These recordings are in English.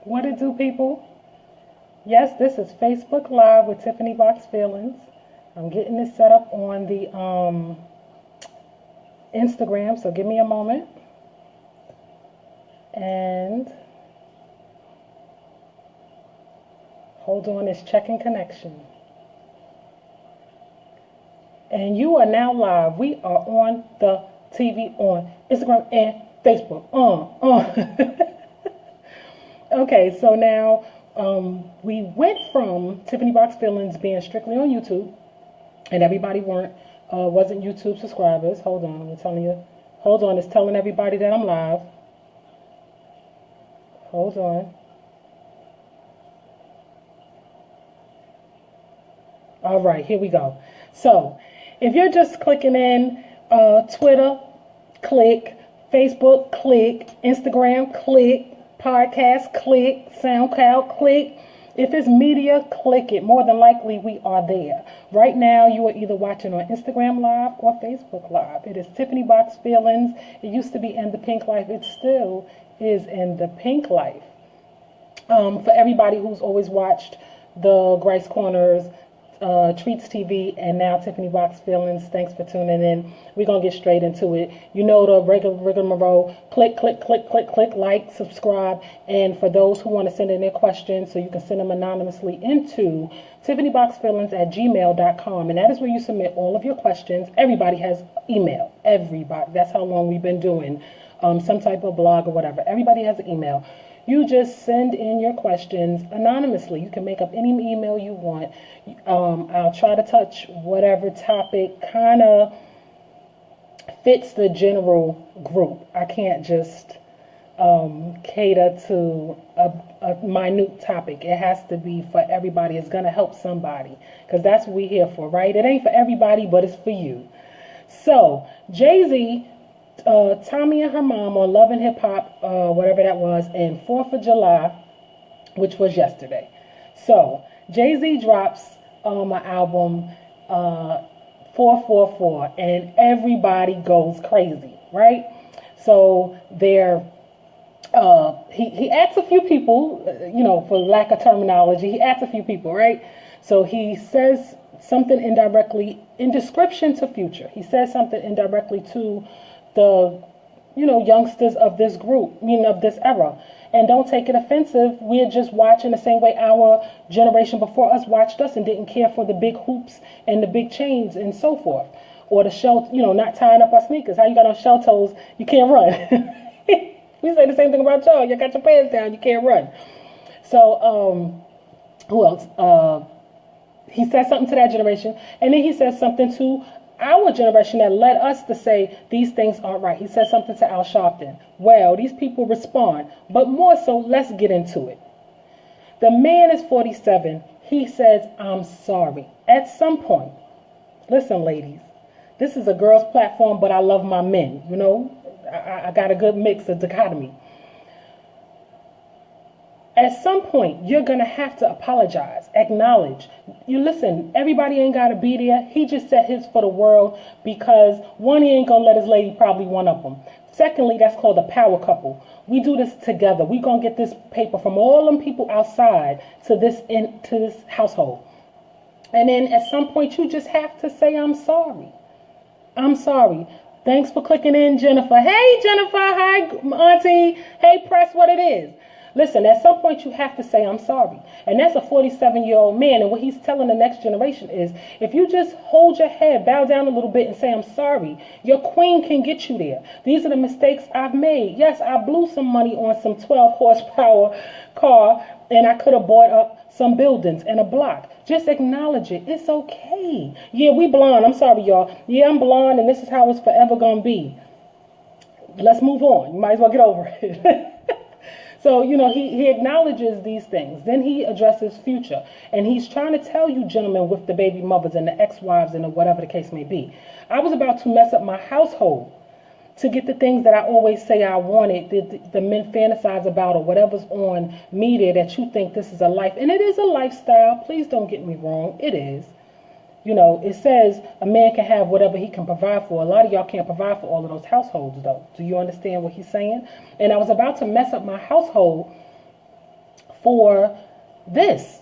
What it do, people? Yes, this is Facebook Live with Tiffany Box Feelings. I'm getting this set up on the Instagram, so give me a moment. And hold on, it's checking connection. And you are now live. We are on the TV on Instagram and Facebook. Okay, so now we went from Tiffany Box Feelings being strictly on YouTube, and everybody wasn't YouTube subscribers. Hold on, I'm telling you. Hold on, it's telling everybody that I'm live. Hold on. All right, here we go. So, if you're just clicking in, Twitter, click, Facebook, click, Instagram, click, podcast, click, SoundCloud, click. If it's media, click it. More than likely, we are there. Right now, you are either watching on Instagram Live or Facebook Live. It is Tiffany Box Feelings. It used to be In the Pink Life. It still is In the Pink Life. For everybody who's always watched the Grace Corners, Treats TV, and now Tiffany Box Feelings, thanks for tuning in. We're going to get straight into it. You know the regular rigmarole. Click, like, subscribe. And for those who want to send in their questions, so you can send them anonymously into tiffanyboxfeelings@gmail.com. And that is where you submit all of your questions. Everybody has email. Everybody. That's how long we've been doing some type of blog or whatever. Everybody has an email. You just send in your questions anonymously. You can make up any email you want. I'll try to touch whatever topic kind of fits the general group. I can't just cater to a minute topic. It has to be for everybody. It's going to help somebody, because that's what we're here for, right? It ain't for everybody, but it's for you. So, Jayz, Tommie and her mom on Love and Hip Hop, whatever that was, and 4th of July, which was yesterday. So, Jayz drops an album, 444, and everybody goes crazy, right? So, he asks a few people, for lack of terminology, he asks a few people, right? So, he says something indirectly, in description to Future. He says something indirectly to the youngsters of this group, of this era. And don't take it offensive. We're just watching the same way our generation before us watched us and didn't care for the big hoops and the big chains and so forth. Or the shell, not tying up our sneakers. How you got on shell toes, you can't run. We say the same thing about y'all. You got your pants down, you can't run. So, who else? He said something to that generation. And then he says something to our generation that led us to say these things aren't right. He said something to Al Sharpton. Well, these people respond, but more so, let's get into it. The man is 47. He says, I'm sorry. At some point, listen, ladies, this is a girl's platform, but I love my men. I got a good mix of dichotomy. At some point, you're going to have to apologize, acknowledge. You listen, everybody ain't got to be there. He just said his for the world because, one, he ain't going to let his lady probably one up him. Secondly, that's called a power couple. We do this together. We going to get this paper from all them people outside to this household. And then at some point, you just have to say, I'm sorry. I'm sorry. Thanks for clicking in, Jennifer. Hey, Jennifer. Hi, Auntie. Hey, press, what it is. Listen, at some point you have to say, I'm sorry. And that's a 47-year-old man. And what he's telling the next generation is, if you just hold your head, bow down a little bit and say, I'm sorry, your queen can get you there. These are the mistakes I've made. Yes, I blew some money on some 12 horsepower car, and I could have bought up some buildings and a block. Just acknowledge it. It's okay. Yeah, we blonde. I'm sorry, y'all. Yeah, I'm blonde, and this is how it's forever going to be. Let's move on. You might as well get over it. So, he acknowledges these things. Then he addresses Future. And he's trying to tell you, gentlemen, with the baby mothers and the ex-wives and whatever the case may be, I was about to mess up my household to get the things that I always say I wanted, the men fantasize about, or whatever's on media that you think this is a life. And it is a lifestyle. Please don't get me wrong. It is. It says a man can have whatever he can provide for. A lot of y'all can't provide for all of those households, though. Do you understand what he's saying? And I was about to mess up my household for this.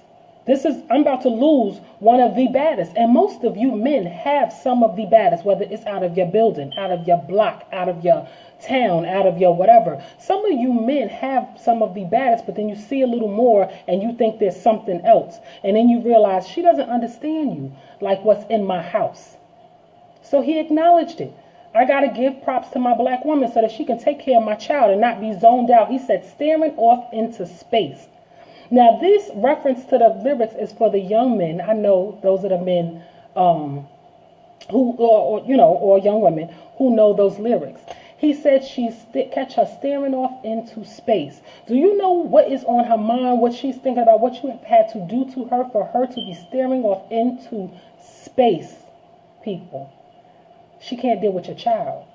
I'm about to lose one of the baddest. And most of you men have some of the baddest, whether it's out of your building, out of your block, out of your town, out of your whatever. Some of you men have some of the baddest, but then you see a little more and you think there's something else. And then you realize she doesn't understand you like what's in my house. So he acknowledged it. I got to give props to my black woman so that she can take care of my child and not be zoned out. He said, staring off into space. Now, this reference to the lyrics is for the young men. I know those are the men or young women who know those lyrics. He said catch her staring off into space. Do you know what is on her mind, what she's thinking about, what you have had to do to her for her to be staring off into space, people? She can't deal with your child.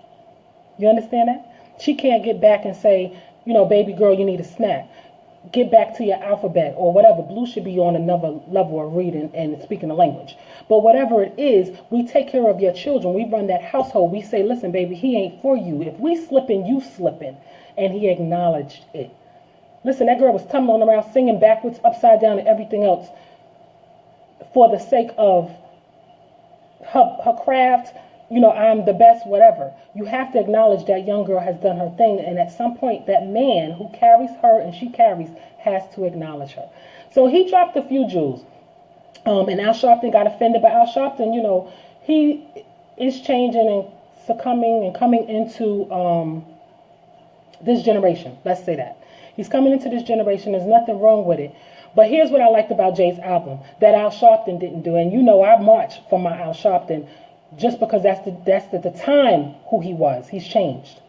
You understand that? She can't get back and say, baby girl, you need a snack. Get back to your alphabet or whatever. Blue should be on another level of reading and speaking the language. But whatever it is, we take care of your children. We run that household. We say, listen, baby, he ain't for you. If we slipping, you slipping. And he acknowledged it. Listen, that girl was tumbling around, singing backwards, upside down, and everything else for the sake of her craft. I'm the best, whatever. You have to acknowledge that young girl has done her thing. And at some point, that man who carries her and she carries has to acknowledge her. So he dropped a few jewels. And Al Sharpton got offended. But Al Sharpton, he is changing and succumbing and coming into this generation. Let's say that. He's coming into this generation. There's nothing wrong with it. But here's what I liked about Jay's album that Al Sharpton didn't do. And I marched for my Al Sharpton. Just because that's the time who he was. He's changed.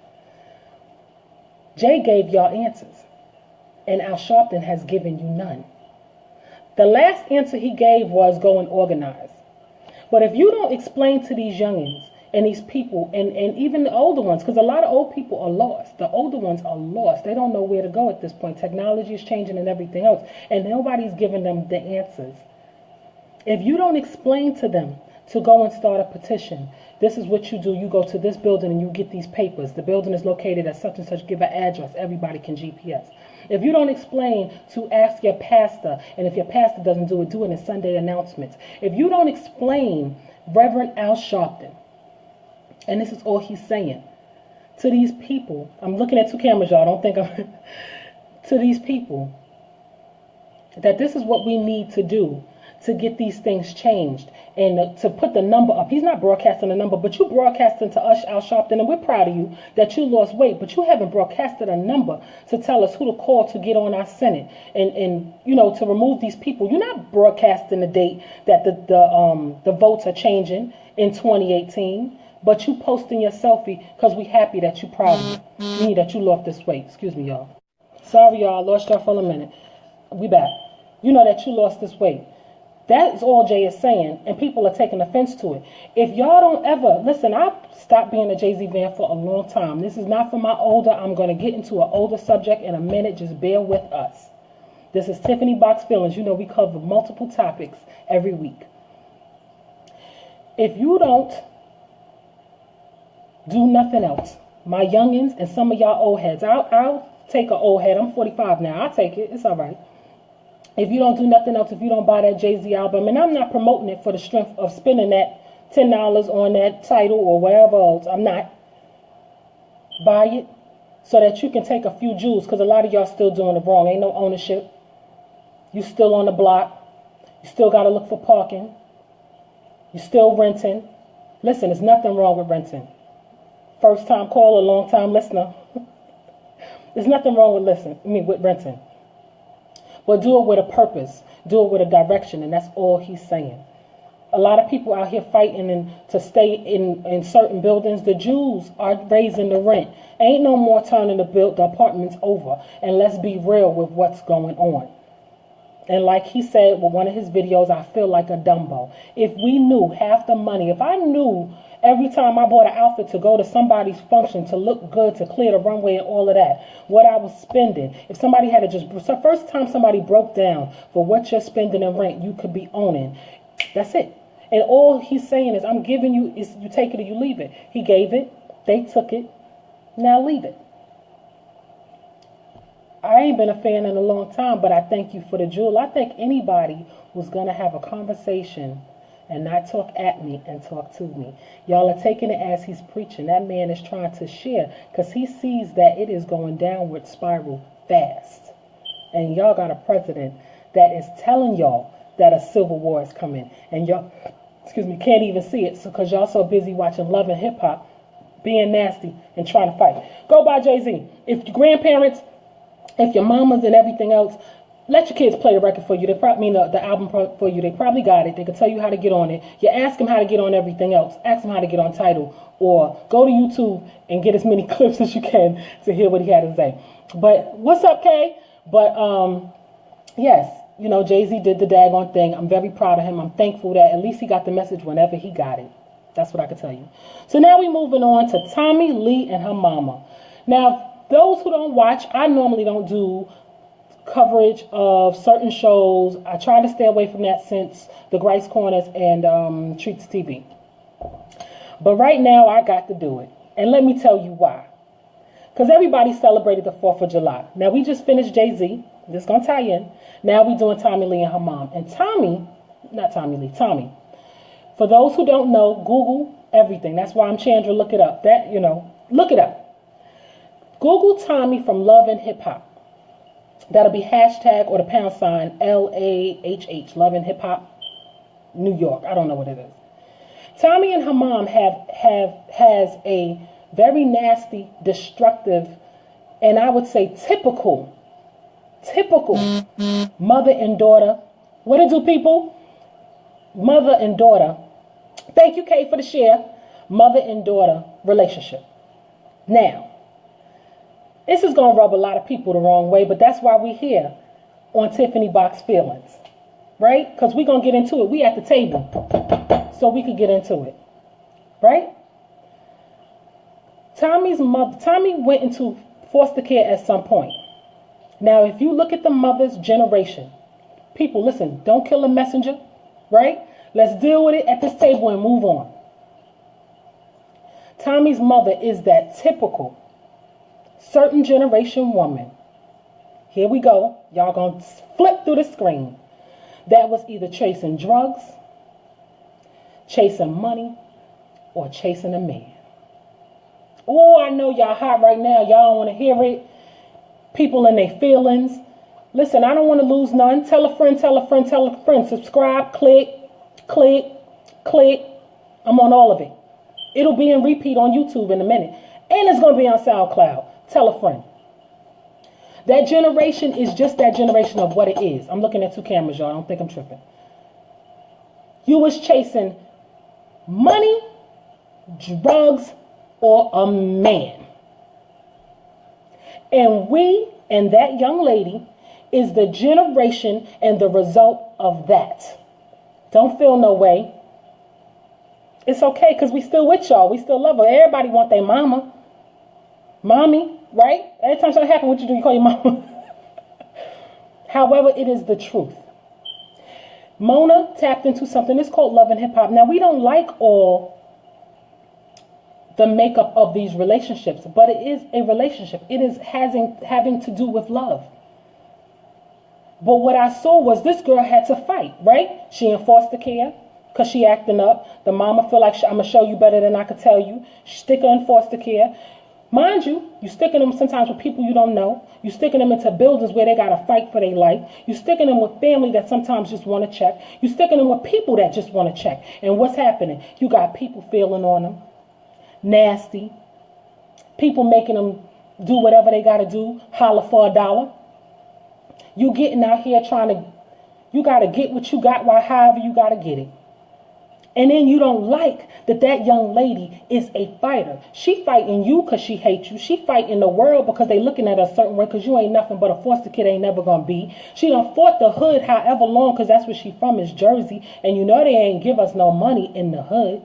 Jay gave y'all answers. And Al Sharpton has given you none. The last answer he gave was go and organize. But if you don't explain to these youngins and these people and even the older ones, because a lot of old people are lost. The older ones are lost. They don't know where to go at this point. Technology is changing and everything else. And nobody's giving them the answers. If you don't explain to them to go and start a petition. This is what you do. You go to this building and you get these papers. The building is located at such and such. Give an address. Everybody can GPS. If you don't explain to ask your pastor, and if your pastor doesn't do it in Sunday announcements. If you don't explain Reverend Al Sharpton, and this is all he's saying, to these people, I'm looking at two cameras, y'all. Don't think I'm... to these people, that this is what we need to do to get these things changed and to put the number up. He's not broadcasting the number, but you broadcasting to us, Al Sharpton, and we're proud of you that you lost weight, but you haven't broadcasted a number to tell us who to call to get on our Senate and to remove these people. You're not broadcasting the date that the votes are changing in 2018, but you posting your selfie because we happy that you proud of you. Meaning that you lost this weight. Excuse me, y'all. Sorry, y'all. I lost y'all for a minute. We back. You know that you lost this weight. That is all Jay is saying, and people are taking offense to it. If y'all don't ever, listen, I stopped being a Jay-Z fan for a long time. This is not for my older. I'm going to get into an older subject in a minute. Just bear with us. This is Tiffany Box Feelings. We cover multiple topics every week. If you don't do nothing else, my youngins and some of y'all old heads, I'll take an old head. I'm 45 now. I'll take it. It's all right. If you don't do nothing else, if you don't buy that Jay-Z album, and I'm not promoting it for the strength of spending that $10 on that title or whatever else, I'm not. Buy it so that you can take a few jewels, because a lot of y'all still doing it wrong. Ain't no ownership. You still on the block. You still got to look for parking. You still renting. Listen, there's nothing wrong with renting. First time caller, long time listener. There's nothing wrong with renting. But do it with a purpose. Do it with a direction. And that's all he's saying. A lot of people out here fighting to stay in certain buildings. The Jews are raising the rent. Ain't no more turning the apartments over. And let's be real with what's going on. And like he said with one of his videos, I feel like a Dumbo. If we knew half the money, if I knew every time I bought an outfit to go to somebody's function to look good, to clear the runway and all of that, what I was spending. If somebody had the first time somebody broke down for what you're spending in rent, you could be owning. That's it. And all he's saying is, I'm giving you, is you take it or you leave it. He gave it. They took it. Now leave it. I I ain't been a fan in a long time, but I thank you for the jewel. I think anybody who's going to have a conversation and not talk at me and talk to me. Y'all are taking it as he's preaching. That man is trying to share because he sees that it is going downward spiral fast. And y'all got a president that is telling y'all that a civil war is coming. And y'all, can't even see it because y'all so busy watching Love and Hip Hop, being nasty and trying to fight. Go by Jay-Z. If your grandparents, if your mamas and everything else, let your kids play the record for you. They probably the album for you. They probably got it. They can tell you how to get on it. You ask them how to get on everything else. Ask them how to get on Tidal, or go to YouTube and get as many clips as you can to hear what he had to say. But what's up, Kay? But yes, you know, Jay-Z did the daggone thing. I'm very proud of him. I'm thankful that at least he got the message whenever he got it. That's what I can tell you. So now we're moving on to Tommie Lee and her mama. Now, those who don't watch, I normally don't do coverage of certain shows. I try to stay away from that since the Grice Corners and Treats TV. But right now, I got to do it. And let me tell you why. Because everybody celebrated the 4th of July. Now, we just finished Jay-Z. This is going to tie in. Now we're doing Tommie Lee and her mom. And Tommie, for those who don't know, Google everything. That's why I'm Chandra. Look it up. Look it up. Google Tommie from Love and Hip Hop. That'll be hashtag or the pound sign LAHH, Love and Hip Hop, New York. I don't know what it is. Tommie and her mom has a very nasty, destructive, and I would say typical mother and daughter. What it do, people? Mother and daughter. Thank you, Kay, for the share. Mother and daughter relationship. Now, this is going to rub a lot of people the wrong way, but that's why we're here on Tiffany Box Feelings, right? Because we're going to get into it. We at the table, so we could get into it, right? Tommie went into foster care at some point. Now, if you look at the mother's generation, people, listen, don't kill a messenger, right? Let's deal with it at this table and move on. Tommie's mother is that typical certain generation woman. Here we go. Y'all gonna flip through the screen. That was either chasing drugs, chasing money, or chasing a man. Oh, I know y'all hot right now. Y'all don't want to hear it. People in their feelings. Listen, I don't want to lose none. Tell a friend, tell a friend, tell a friend. Subscribe, click. I'm on all of it. It'll be in repeat on YouTube in a minute. And it's going to be on SoundCloud. Tell a friend. That generation is just that generation of what it is. I'm looking at two cameras, y'all. I don't think I'm tripping. You was chasing money, drugs, or a man. And that young lady is the generation and the result of that. Don't feel no way. It's okay because we still with y'all. We still love her. Everybody want their mama. Mommy, right? Every time something happens, what you do? You call your mama. However, it is the truth. Mona tapped into something. It's called Love and Hip Hop. Now, we don't like all the makeup of these relationships, but it is a relationship. It is having to do with love. But what I saw was this girl had to fight, right? She in foster care because she acting up. The mama feel like I'm going to show you better than I could tell you. Stick her in foster care. Mind you, you sticking them sometimes with people you don't know. You sticking them into buildings where they got to fight for their life. You sticking them with family that sometimes just want to check. You sticking them with people that just want to check. And what's happening? You got people feeling on them. Nasty. People making them do whatever they got to do. Holler for $1. You getting out here you got to get what you got while however you got to get it. And then you don't like that young lady is a fighter. She fighting you because she hates you. She fighting the world because they looking at her a certain way because you ain't nothing but a foster kid ain't never going to be. She done fought the hood however long because that's where she from is Jersey. And you know they ain't give us no money in the hood.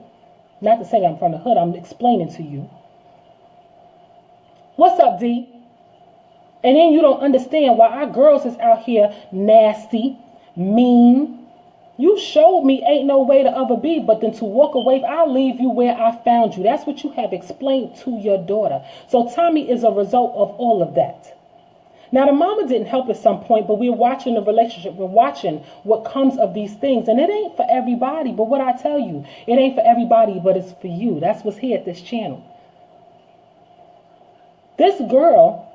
Not to say that I'm from the hood. I'm explaining to you. What's up, D? And then you don't understand why our girls is out here nasty, mean. You showed me ain't no way to ever be, but then to walk away, I'll leave you where I found you. That's what you have explained to your daughter. So Tommie is a result of all of that. Now, the mama didn't help at some point, but we're watching the relationship. We're watching what comes of these things. And it ain't for everybody. But what I tell you, it ain't for everybody, but it's for you. That's what's here at this channel. This girl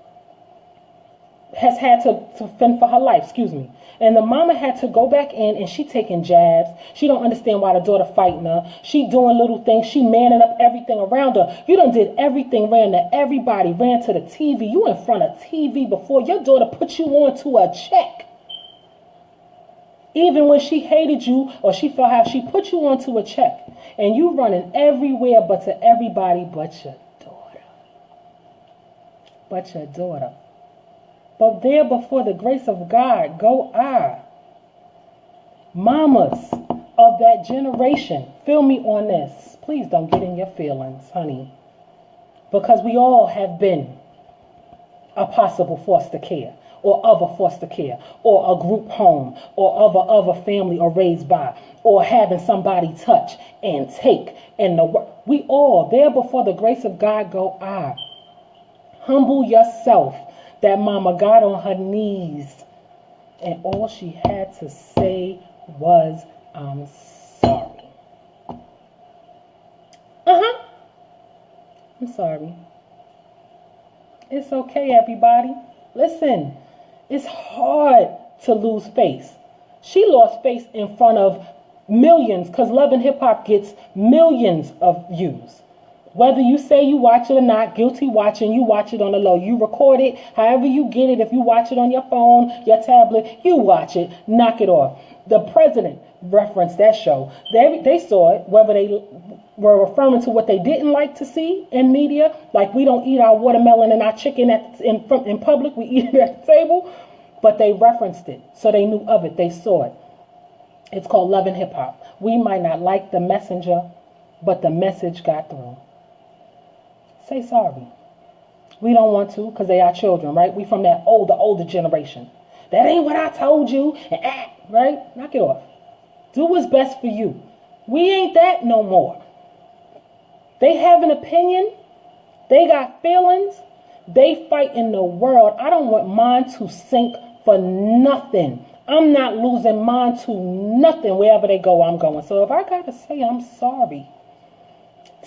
has had to fend for her life, excuse me. And the mama had to go back in, and she taking jabs. She don't understand why the daughter fighting her. She doing little things. She manning up everything around her. You done did everything, ran to everybody, ran to the TV. You in front of TV before your daughter put you on to a check. Even when she hated you or she felt how she put you onto a check. And you running everywhere but to everybody but your daughter. But your daughter. But there before the grace of God go I. Mamas of that generation, feel me on this. Please don't get in your feelings, honey. Because we all have been a possible foster care or other foster care or a group home or other family or raised by or having somebody touch and take. We all, there before the grace of God go I. Humble yourself. That mama got on her knees and all she had to say was, I'm sorry. I'm sorry. It's okay, everybody. Listen, it's hard to lose face. She lost face in front of millions because Love and Hip Hop gets millions of views. Whether you say you watch it or not, guilty watching, you watch it on the low. You record it, however you get it. If you watch it on your phone, your tablet, you watch it, knock it off. The president referenced that show. They saw it, whether they were referring to what they didn't like to see in media, like we don't eat our watermelon and our chicken in public, we eat it at the table, but they referenced it, so they knew of it, they saw it. It's called Love and Hip Hop. We might not like the messenger, but the message got through. Say sorry. We don't want to because they are children, right? We from that older generation. That ain't what I told you. Right? Knock it off. Do what's best for you. We ain't that no more. They have an opinion. They got feelings. They fight in the world. I don't want mine to sink for nothing. I'm not losing mine to nothing. Wherever they go, I'm going. So if I got to say I'm sorry,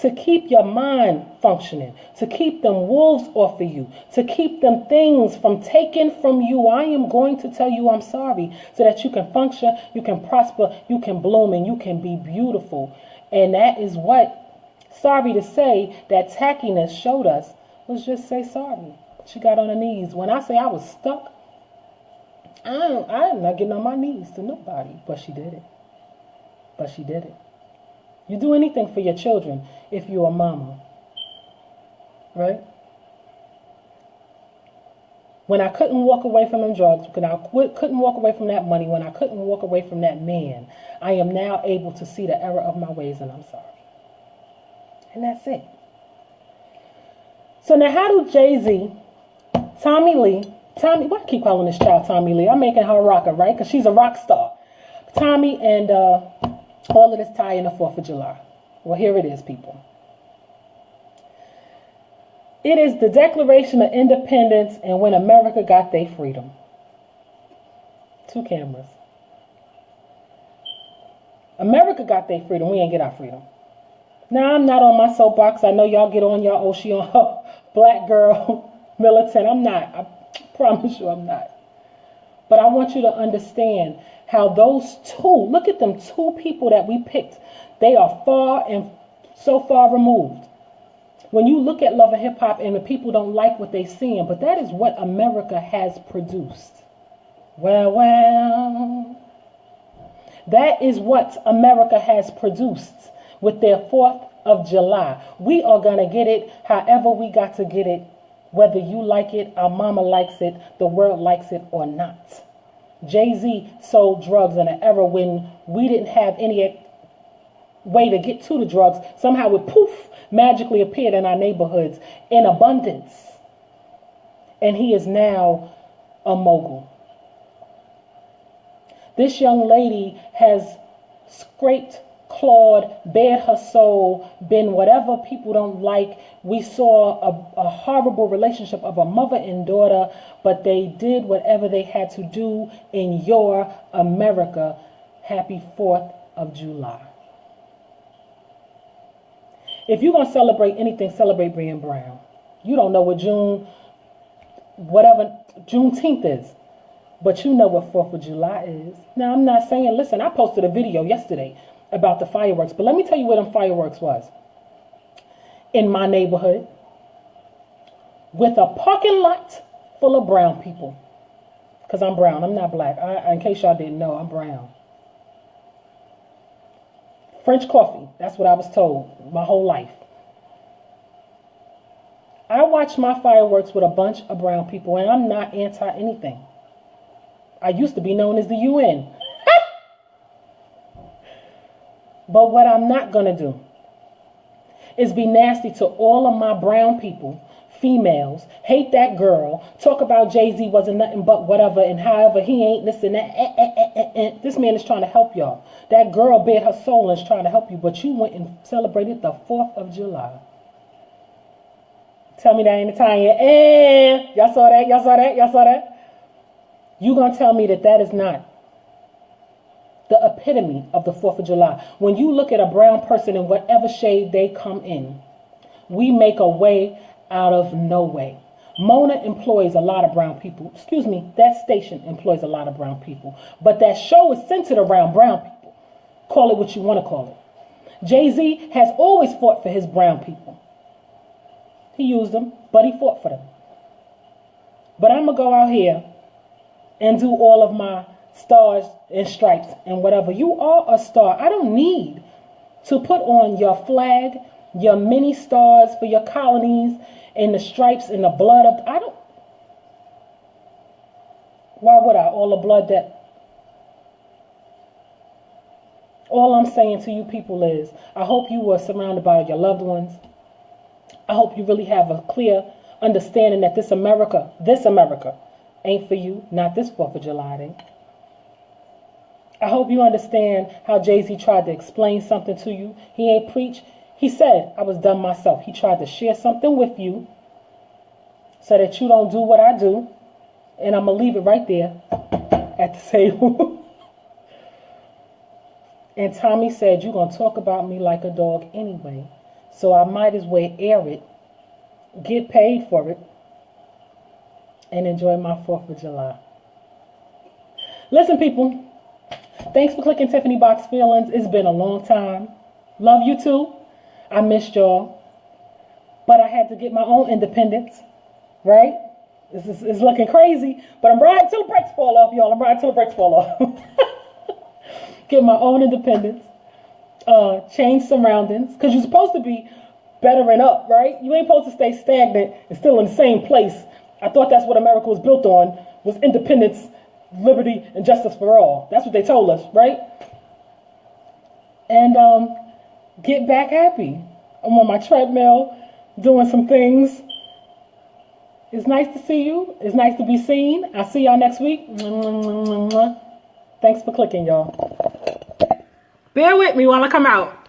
to keep your mind functioning, to keep them wolves off of you, to keep them things from taken from you, I am going to tell you I'm sorry so that you can function, you can prosper, you can bloom, and you can be beautiful. And that is what, sorry to say, that tackiness showed us, was just say sorry. She got on her knees. When I say I was stuck, I'm not getting on my knees to nobody, but she did it. But she did it. You do anything for your children if you're a mama, right? When I couldn't walk away from them drugs, when I couldn't walk away from that money, when I couldn't walk away from that man, I am now able to see the error of my ways, and I'm sorry. And that's it. So now how do Jayz, Tommie, why I keep calling this child Tommie Lee? I'm making her a rocker, right? Because she's a rock star. Tommie and all of this tie in the 4th of July. Well, here it is, people. It is the Declaration of Independence and when America got their freedom. 2 cameras. America got their freedom. We ain't get our freedom. Now, I'm not on my soapbox. I know y'all get on y'all, oh, she on her black girl militant. I'm not. I promise you I'm not. But I want you to understand how those two, look at them 2 people that we picked. They are far and so far removed. When you look at Love and Hip Hop and the people don't like what they're seeing, but that is what America has produced. Well. That is what America has produced with their 4th of July. We are going to get it however we got to get it, whether you like it, our mama likes it, the world likes it or not. Jayz sold drugs in an era when we didn't have any way to get to the drugs. Somehow it poof, magically appeared in our neighborhoods in abundance. And he is now a mogul. This young lady has scraped clawed, bared her soul, been whatever people don't like. We saw a horrible relationship of a mother and daughter, but they did whatever they had to do in your America. Happy 4th of July. If you're going to celebrate anything, celebrate being brown. You don't know what Juneteenth is, but you know what 4th of July is. Now, I'm not saying, listen, I posted a video yesterday about the fireworks, but let me tell you where them fireworks was. In my neighborhood, with a parking lot full of brown people. Because I'm brown, I'm not black. In case y'all didn't know, I'm brown. French coffee, that's what I was told my whole life. I watched my fireworks with a bunch of brown people, and I'm not anti-anything. I used to be known as the UN. But what I'm not going to do is be nasty to all of my brown people, females, hate that girl, talk about Jayz wasn't nothing but whatever, and however he ain't this and that. This man is trying to help y'all. That girl bared her soul and is trying to help you, but you went and celebrated the 4th of July. Tell me that ain't Italian. Y'all saw that? Y'all saw that? Y'all saw that? You gonna tell me that is not the epitome of the 4th of July? When you look at a brown person in whatever shade they come in, we make a way out of no way. Mona employs a lot of brown people. Excuse me, that station employs a lot of brown people. But that show is centered around brown people. Call it what you want to call it. Jayz has always fought for his brown people. He used them, but he fought for them. But I'm going to go out here and do all of my stars and stripes and whatever. You are a star. I don't need to put on your flag, your mini stars for your colonies and the stripes and the blood of, why would I? All the blood all I'm saying to you people is, I hope you were surrounded by your loved ones. I hope you really have a clear understanding that this America ain't for you, not this 4th of July day. I hope you understand how Jayz tried to explain something to you. He ain't preach. He said, I was done myself. He tried to share something with you so that you don't do what I do. And I'm going to leave it right there at the table. And Tommie said, you're going to talk about me like a dog anyway. So I might as well air it, get paid for it, and enjoy my 4th of July. Listen, people. Thanks for clicking Tiffany Box Feelings. It's been a long time. Love you too. I missed y'all. But I had to get my own independence. Right? It's looking crazy. But I'm riding till the brakes fall off, y'all. I'm riding till the brakes fall off. Get my own independence. Change surroundings. Because you're supposed to be bettering up, right? You ain't supposed to stay stagnant and still in the same place. I thought that's what America was built on, was independence, liberty, and justice for all. That's what they told us, right? And get back happy. I'm on my treadmill doing some things. It's nice to see you. It's nice to be seen. I'll see y'all next week. Thanks for clicking, y'all. Bear with me while I come out.